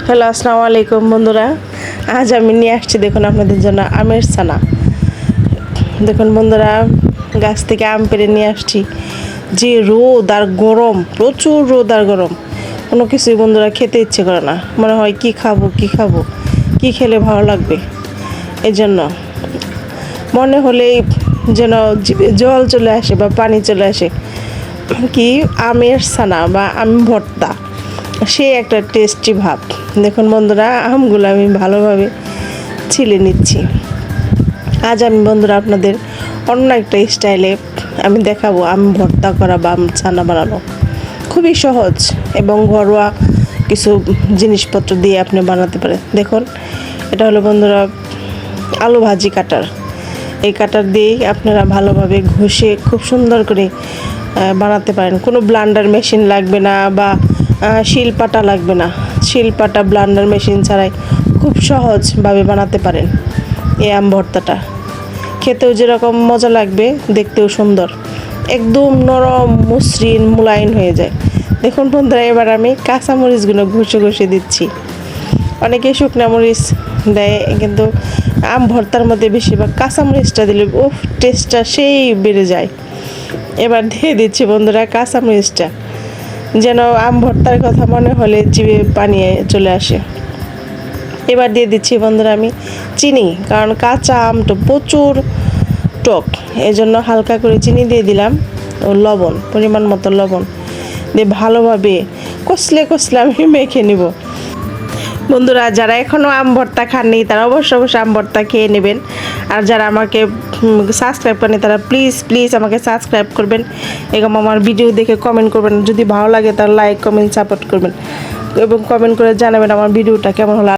Hello, আসসালামু আলাইকুম বন্ধুরা। আজ আমি নিয়ে আসছি দেখুন আপনাদের জন্য আমের ছানা। দেখুন বন্ধুরা, গাছ থেকে আম পেড়ে নিয়ে আসছি। যে রোদ আর গরম, প্রচুর রোদ আর গরম, কোনো কিছুই বন্ধুরা খেতে ইচ্ছে করে না। মনে হয় কি খাবো কি খেলে ভালো লাগবে। এই জন্য মনে হলেই যেন জিভে জল চলে আসে বা পানি চলে আসে। কি আমের ছানা বা আম ভর্তা, সে একটা টেস্টি ভাব। দেখুন বন্ধুরা, আমগুলো আমি ভালোভাবে ছিলে নিচ্ছি। আজ আমি বন্ধুরা আপনাদের অন্য একটা স্টাইলে আমি দেখাবো আম ভর্তা করা বা আম ছানা বানানো। খুবই সহজ এবং ঘরোয়া কিছু জিনিসপত্র দিয়ে আপনি বানাতে পারেন। দেখুন, এটা হলো বন্ধুরা আলু ভাজি কাটার। এই কাটার দিয়েই আপনারা ভালোভাবে ঘষে খুব সুন্দর করে বানাতে পারেন। কোনো ব্লান্ডার মেশিন লাগবে না বা শিলপাটা লাগবে না। শিলপাটা ব্লান্ডার মেশিন ছাড়াই খুব সহজভাবে বানাতে পারেন এই আম ভর্তাটা। খেতেও যেরকম মজা লাগবে, দেখতেও সুন্দর, একদম নরম মসৃণ মোলায়েম হয়ে যায়। দেখুন বন্ধুরা, এবার আমি কাঁচামরিচগুলো ঘষে দিচ্ছি। অনেকে শুকনা মরিচ দেয়, কিন্তু আম ভর্তার মধ্যে বেশিরভাগ কাঁচামরিচটা দিলে টেস্টটা সেই বেড়ে যায়। এবার দিয়ে দিচ্ছি বন্ধুরা কাঁচামরিচটা, যেন আম ভর্তার কথা মনে হলে জিভে পানি চলে আসে। এবার দিয়ে দিচ্ছি বন্ধুরা আমি চিনি, কারণ কাঁচা আম তো প্রচুর টক, এই জন্য হালকা করে চিনি দিয়ে দিলাম। ও লবণ, পরিমাণ মতো লবণ দিয়ে ভালোভাবে কষলে আমি মেখে নিব। বন্ধুরা, যারা এখনও আম ভর্তা খাননি তারা অবশ্যই আম ভর্তা খেয়ে নেবেন। আর যারা আমাকে সাবস্ক্রাইব করেনি তারা প্লিজ আমাকে সাবস্ক্রাইব করবেন এবং আমার ভিডিও দেখে কমেন্ট করবেন। যদি ভালো লাগে তাহলে লাইক কমেন্ট সাপোর্ট করবেন এবং কমেন্ট করে জানাবেন আমার ভিডিওটা কেমন হলো।